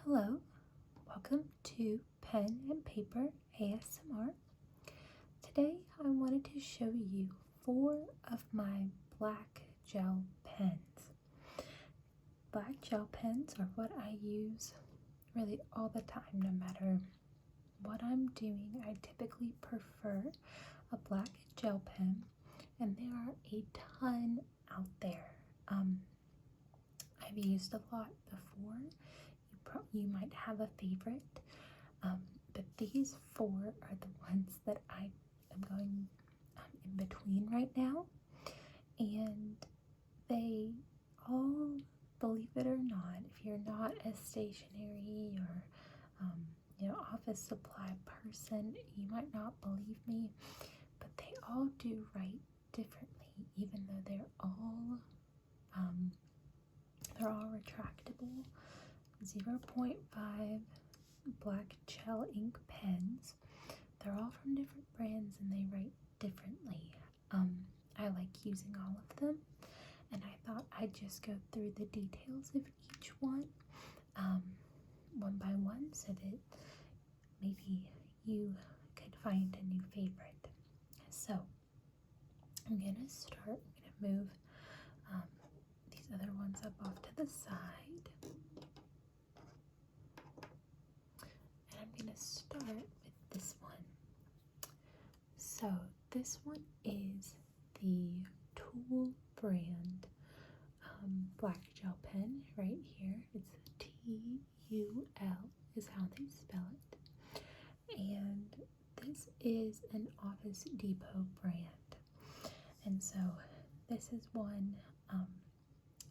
Hello, welcome to Pen and Paper ASMR. Today I wanted to show you 4 of my black gel pens. Black gel pens are what I use really all the time, no matter what I'm doing. I typically prefer a black gel pen, and there are a ton out there. I've used a lot before. You might have a favorite, but these 4 are the ones that I am going in between right now, and they all, believe it or not, if you're not a stationery or office supply person, you might not believe me, but they all do write differently, even though they're all retractable 0.5 black gel ink pens. They're all from different brands and they write differently. I like using all of them, and I thought I'd just go through the details of each one one by one, so that maybe you could find a new favorite. So I'm gonna move these other ones up off to the side. I'm going to start with this one. So this one is the Tool brand black gel pen right here. It's T-U-L is how they spell it. And this is an Office Depot brand. And so this is one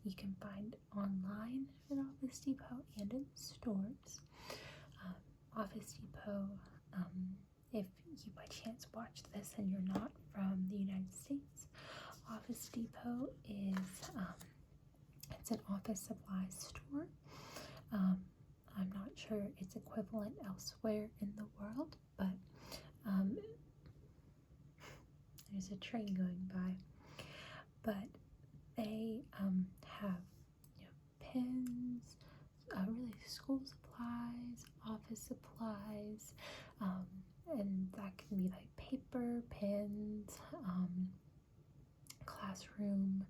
you can find online at Office Depot and in stores. Office Depot, if you by chance watch this and you're not from the United States, Office Depot is it's an office supply store. I'm not sure its equivalent elsewhere in the world, but there's a train going by. But they have pens, really school supplies, office supplies, and that can be like paper, pens, classroom,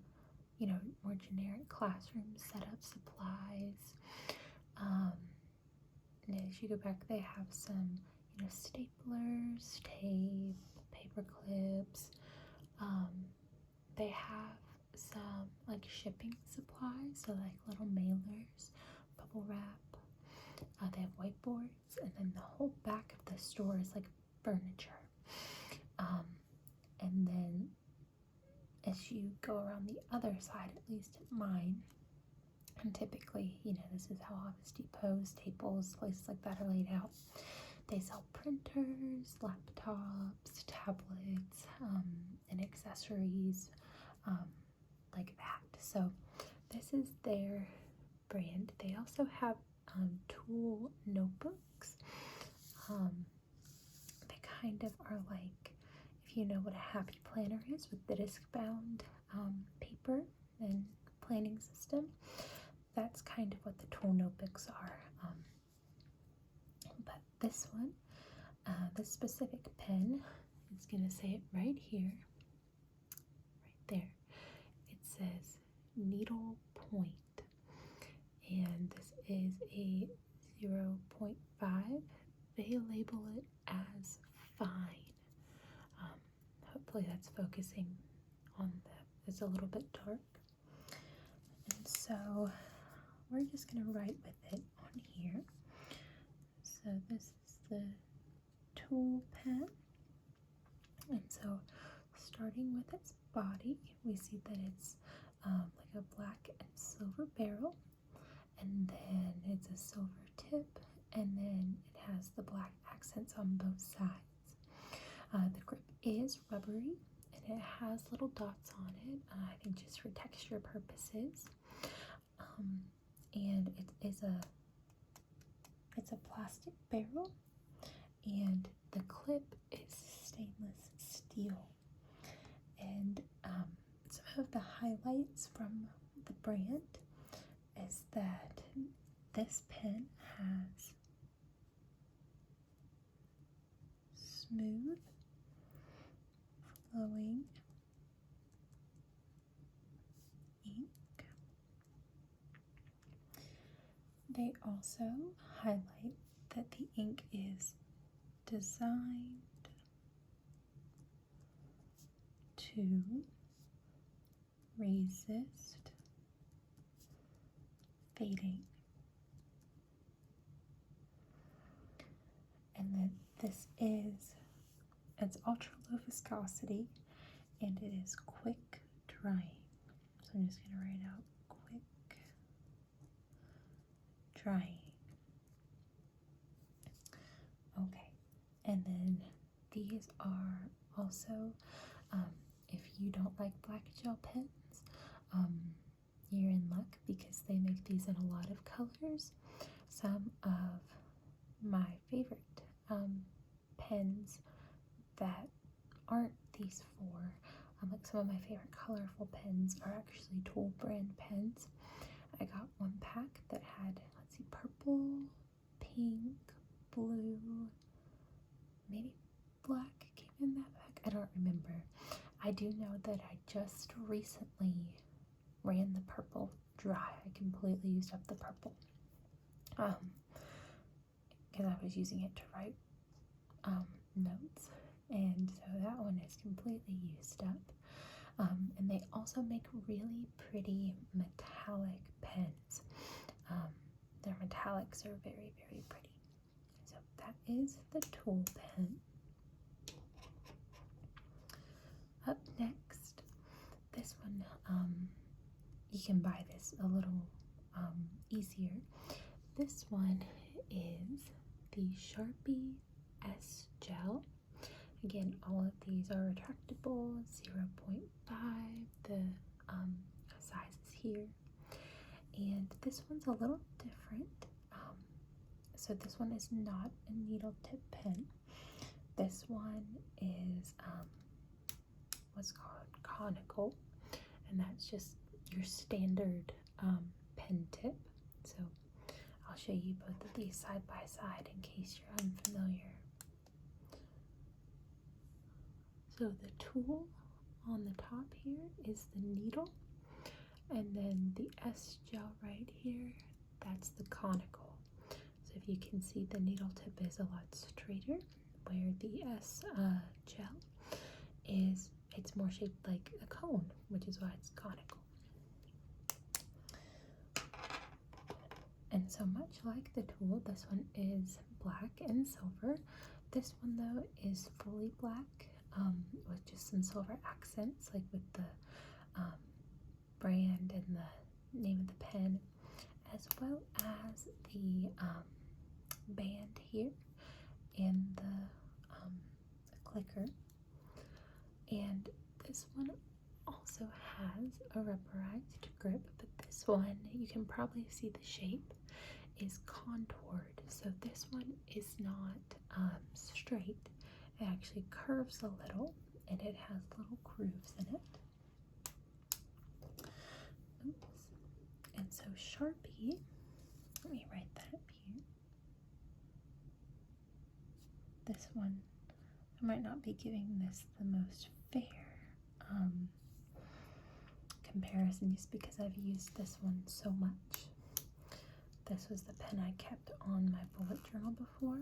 more generic classroom setup supplies. And as you go back, they have some, staplers, tape, paper clips. They have some like shipping supplies, so like little mailers, bubble wrap. They have whiteboards, and then the whole back of the store is like furniture. And then as you go around the other side, at least at mine, and typically, this is how Office Depot's, tables, places like that are laid out. They sell printers, laptops, tablets, and accessories like that. So this is their brand. They also have Tool notebooks. They kind of are like, if you know what a happy planner is, with the disc-bound paper and planning system, that's kind of what the Tool notebooks are. But this one, this specific pen, is going to say it right here, right there. It says needle point, and this is a 0.5. They label it as fine. Hopefully that's focusing on it's a little bit dark. And so we're just going to write with it on here. So this is the Tool pen. And so starting with its body, we see that it's like a black and silver barrel, and then it's a silver tip, and then it has the black accents on both sides. The grip is rubbery, and it has little dots on it, I think just for texture purposes. And it's a plastic barrel, and the clip is stainless steel. And some of the highlights from the brand is that this pen has smooth, flowing ink. They also highlight that the ink is designed to resist fading, and that it's ultra low viscosity and it is quick drying. So I'm just going to write out quick drying. Okay, and then these are also, if you don't like black gel pens, you're in luck because they make these in a lot of colors. Some of my favorite pens that aren't these four, like some of my favorite colorful pens are actually Tool brand pens. I got one pack that had, let's see, purple, pink, blue, maybe black came in that pack. I don't remember. I do know that I just recently ran the purple dry. I completely used up the purple because I was using it to write notes, and so that one is completely used up. And they also make really pretty metallic pens. Their metallics are very, very pretty. So that is the Tool pen. Up next, this one, you can buy this a little easier. This one is the Sharpie S-Gel. Again, all of these are retractable, 0.5, the size is here. And this one's a little different. So this one is not a needle tip pen. This one is what's called conical, and that's just your standard pen tip. So I'll show you both of these side by side in case you're unfamiliar. So the tool on the top here is the needle, and then the S-Gel right here, that's the conical. So if you can see, the needle tip is a lot straighter, where the S-Gel is, it's more shaped like a cone, which is why it's conical. And so much like the tool, this one is black and silver. This one though is fully black with just some silver accents, like with the brand and the name of the pen, as well as the band here and the clicker. And this one also has a rubberized grip, but this one, you can probably see the shape is contoured. So this one is not straight. It actually curves a little, and it has little grooves in it. Oops. And so Sharpie, let me write that up here. This one, I might not be giving this the most fair comparison just because I've used this one so much. This was the pen I kept on my bullet journal before.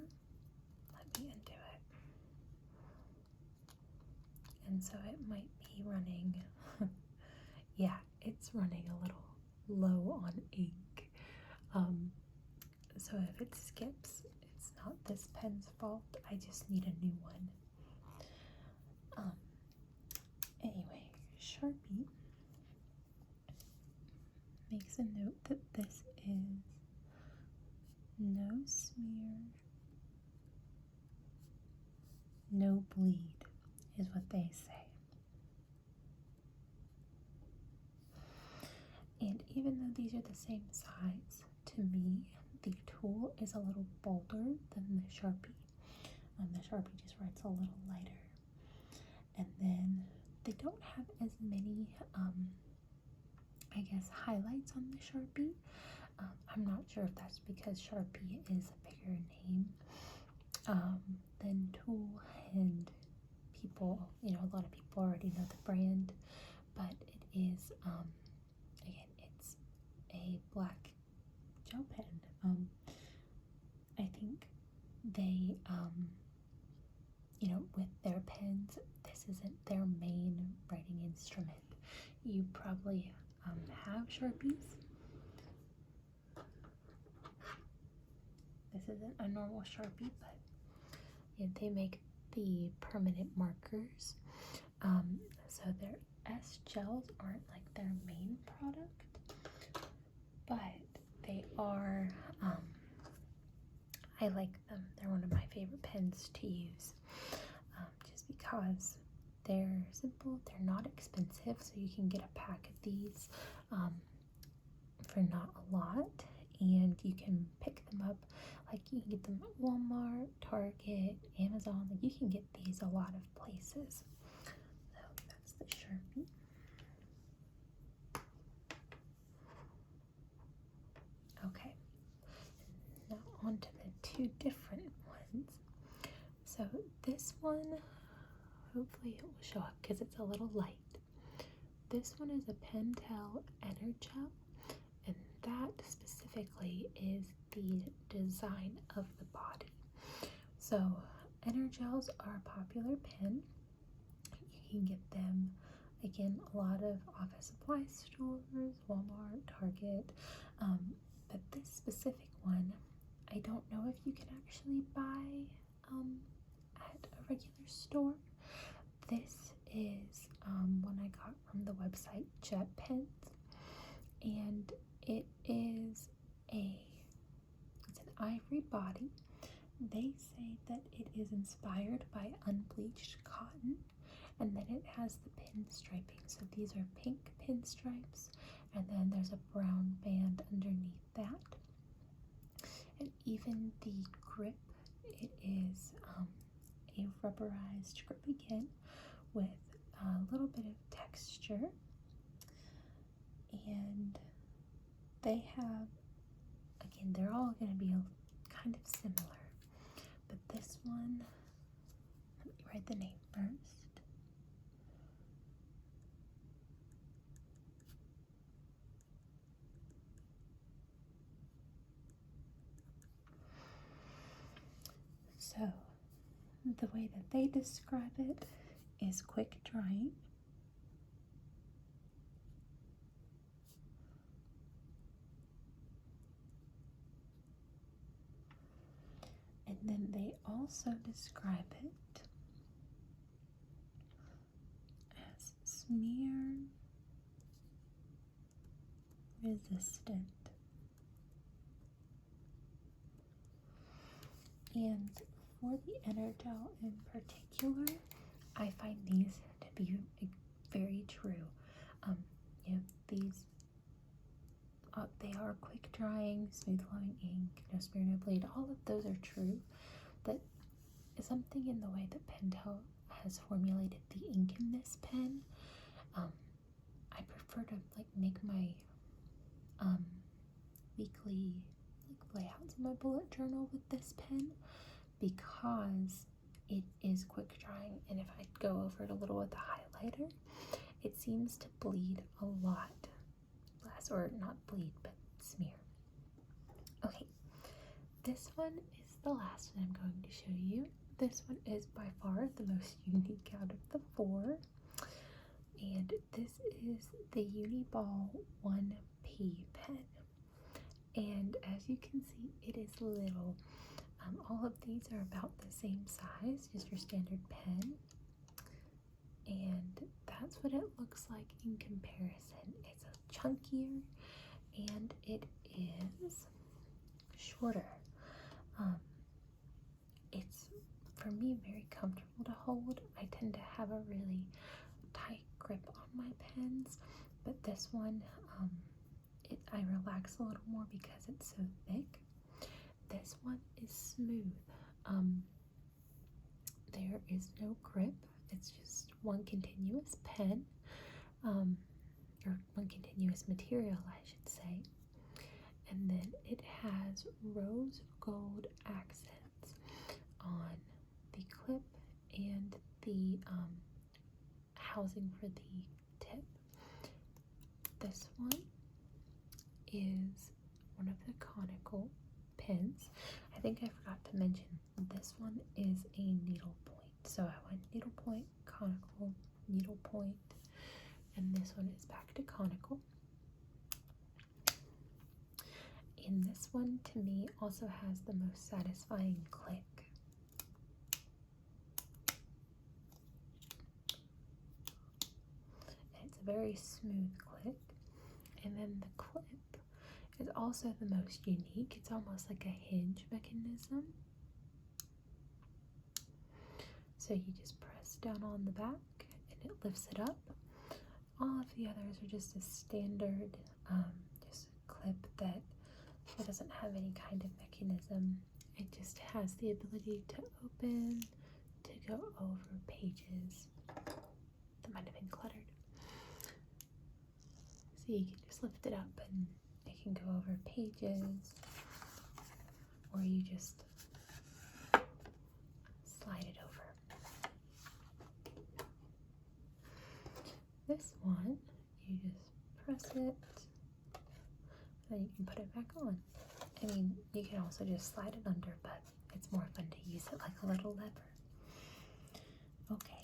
Let me undo it. And so it might be running, yeah, it's running a little low on ink. So if it skips, it's not this pen's fault. I just need a new one. Anyway, Sharpie makes a note that this is no smear, no bleed, is what they say. And even though these are the same size, to me, the tool is a little bolder than the Sharpie. The Sharpie just writes a little lighter. And then they don't have as many, I guess, highlights on the Sharpie. I'm not sure if that's because Sharpie is a bigger name than Tool, and people, a lot of people already know the brand, but it is, again, it's a black gel pen. I think they, with their pens, this isn't their main writing instrument. You probably have Sharpies. This isn't a normal Sharpie, but they make the permanent markers. So their S-Gels aren't like their main product, but they are, I like them. They're one of my favorite pens to use, just because they're simple, they're not expensive, so you can get a pack of these for not a lot, and you can pick them up. Like, you can get them at Walmart, Target, Amazon. Like, you can get these a lot of places. So that's the Sharpie. Okay, now on to the two different ones. So this one, hopefully it will show up because it's a little light. This one is a Pentel EnerGel, and that specifically is the design of the body. So EnerGels are a popular pen. You can get them, again, a lot of office supply stores, Walmart, Target, but this specific one, I don't know if you can actually buy at a regular store. This is one I got from the website Jet Pens, and it's an ivory body. They say that it is inspired by unbleached cotton, and then it has the pin striping. So these are pink pinstripes, and then there's a brown band underneath that. And even the grip, it is a rubberized grip again, with a little bit of texture, and they have, again, they're all going to be kind of similar, but this one, let me write the name first. So the way that they describe it is quick drying. And then they also describe it as smear resistant. And for the EnerGel in particular, I find these to be very true. These they are quick drying, smooth flowing ink, no smear, no bleed. All of those are true. But something in the way that Pentel has formulated the ink in this pen, I prefer to make my weekly layouts in my bullet journal with this pen, because it is quick drying, and if I go over it a little with a highlighter, it seems to bleed a lot less, or not bleed, but smear. Okay, this one is the last one I'm going to show you. This one is by far the most unique out of the four, and this is the Uni-ball One P pen. And as you can see, it is little. All of these are about the same size, just your standard pen. And that's what it looks like in comparison. It's chunkier, and it is shorter. It's, for me, very comfortable to hold. I tend to have a really tight grip on my pens, but this one, I relax a little more because it's so thick. This one is smooth. There is no grip. It's just one continuous pen, or one continuous material, I should say. and then it has rose gold accents on the clip and the housing for the tip. This one is one of the conical pins. I think I forgot to mention this one is a needle point. So I went needle point, conical, needle point, and this one is back to conical. And this one to me also has the most satisfying click. It's a very smooth click. And then the clip is also the most unique. It's almost like a hinge mechanism. So you just press down on the back and it lifts it up. All of the others are just a standard just a clip that doesn't have any kind of mechanism. It just has the ability to open, to go over pages that might have been cluttered. So you can just lift it up and it can go over pages, or you just slide it over. This one, you just press it, then you can put it back on. I mean, you can also just slide it under, but it's more fun to use it like a little lever. Okay,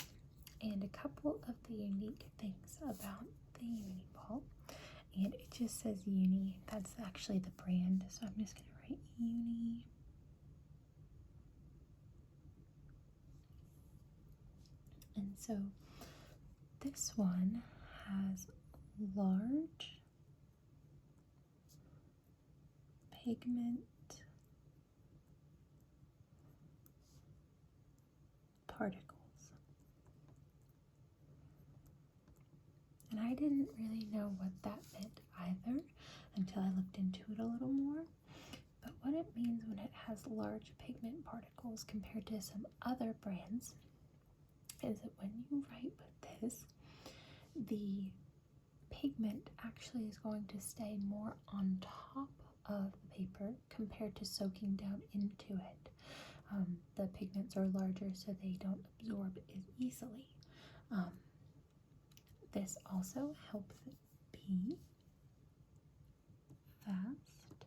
and a couple of the unique things about the Uni-ball, and it just says Uni. That's actually the brand, so I'm just going to write Uni. And so this one has large pigment particles. And I didn't really know what that meant either until I looked into it a little more. But what it means when it has large pigment particles compared to some other brands is that when you write with this, the pigment actually is going to stay more on top of the paper compared to soaking down into it. The pigments are larger so they don't absorb as easily. This also helps it be fast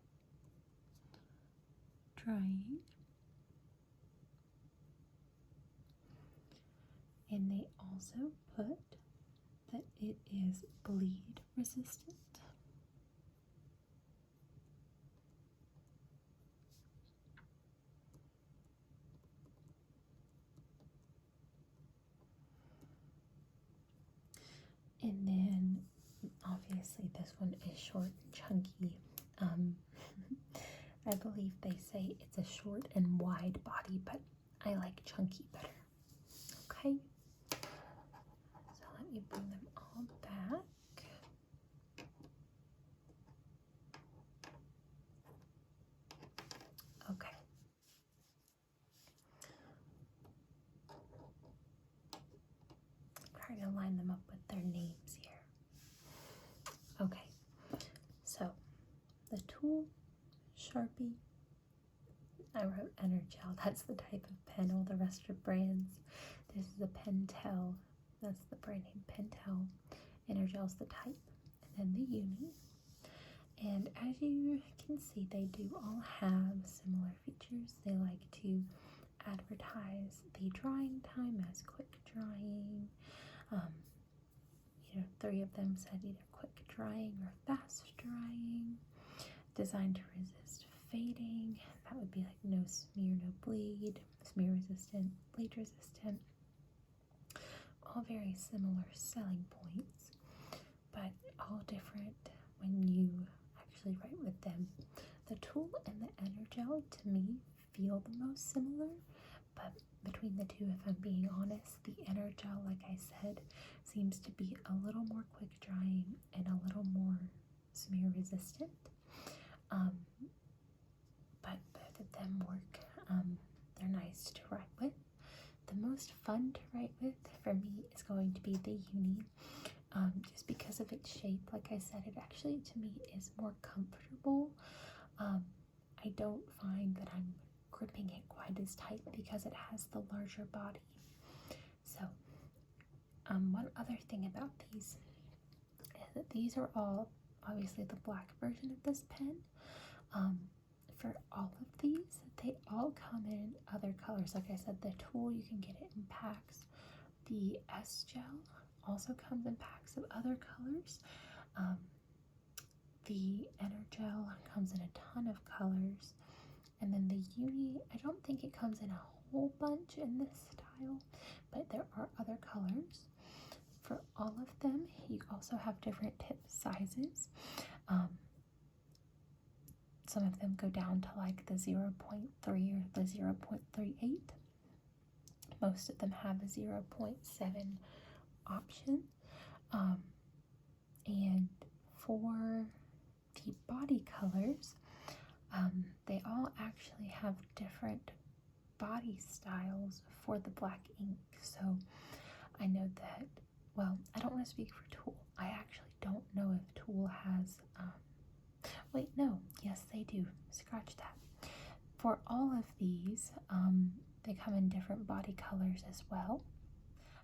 drying, and they also put that it is bleed resistant. And then obviously this one is short and chunky. I believe they say it's a short and wide body, but I like chunky better. Okay, so let me bring them all back. Okay. I'm trying to line them up with their names here. Okay, so the tool, Sharpie, I wrote EnerGel, that's the type of pen. All the rest are brands. This is a Pentel, that's the brand name, Pentel. EnerGel's the type, and then the Uni. And as you can see, they do all have similar features. They like to advertise the drying time as quick drying. 3 of them said either quick drying or fast drying. Designed to resist fading. That would be like no smear, no bleed. Smear resistant, bleed resistant. All very similar selling points, but all different when you actually write with them. The tool and the EnerGel to me feel the most similar, but between the two, if I'm being honest, the EnerGel, like I said, seems to be a little more quick drying and a little more smear resistant. But both of them work. They're nice to write with. The most fun to write with for me is going to be the Uni, just because of its shape. Like I said, it actually to me is more comfortable. I don't find that I'm gripping it quite as tight because it has the larger body. So, one other thing about these is that these are all obviously the black version of this pen. For all of these, they all come in other colors. Like I said, the tool, you can get it in packs. The S-Gel also comes in packs of other colors. The EnerGel comes in a ton of colors. And then the Uni, I don't think it comes in a whole bunch in this style, but there are other colors. For all of them, you also have different tip sizes. Some of them go down to like the 0.3 or the 0.38. Most of them have a 0.7 option. And for the body colors, they all actually have different body styles for the black ink. So I know that, well, I don't want to speak for Tool. I actually don't know if Tool has, wait, no, yes they do, scratch that. For all of these, they come in different body colors as well.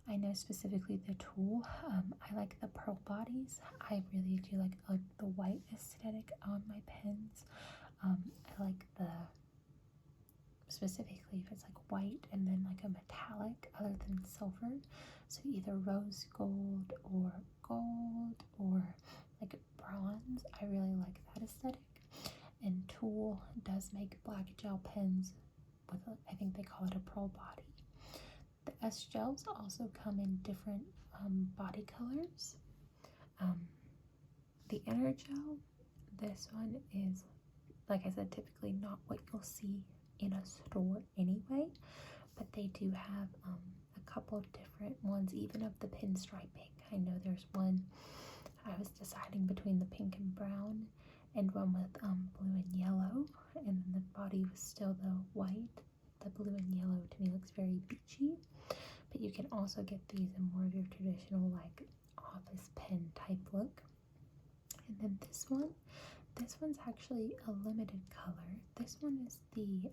I know specifically the Tool, I like the pearl bodies. I really do like the white aesthetic on my pens. I like specifically if it's like white and then like a metallic other than silver. So either rose gold or like bronze. I really like that aesthetic. And Tool does make black gel pens with, I think they call it a pearl body. The S-Gels also come in different body colors. The EnerGel, this one is, like I said, typically not what you'll see in a store anyway, but they do have a couple different ones, even of the pinstriping. I know there's one, I was deciding between the pink and brown and one with blue and yellow, and then the body was still the white. The blue and yellow to me looks very beachy, but you can also get these in more of your traditional like office pen type look. And then this one's actually a limited color. This one is the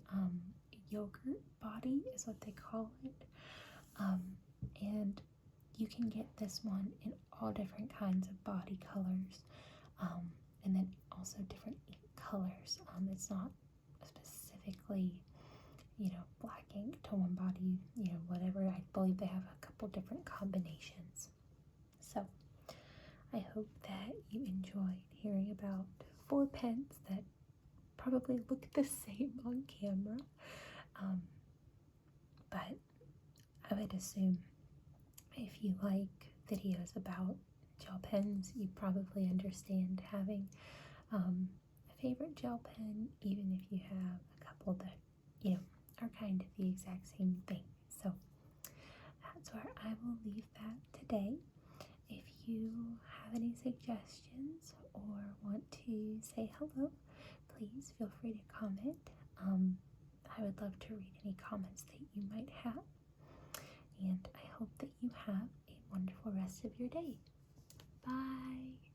yogurt body is what they call it, and you can get this one in all different kinds of body colors, and then also different ink colors. It's not specifically, black ink to one body, whatever. I believe they have a couple different combinations. So I hope that you enjoyed hearing about 4 pens that probably look the same on camera, but I would assume if you like videos about gel pens, you probably understand having a favorite gel pen, even if you have a couple that are kind of the exact same thing. So that's where I will leave that today. If you have any suggestions or want to say hello, please feel free to comment. I would love to read any comments that you might have, and I hope that you have a wonderful rest of your day. Bye!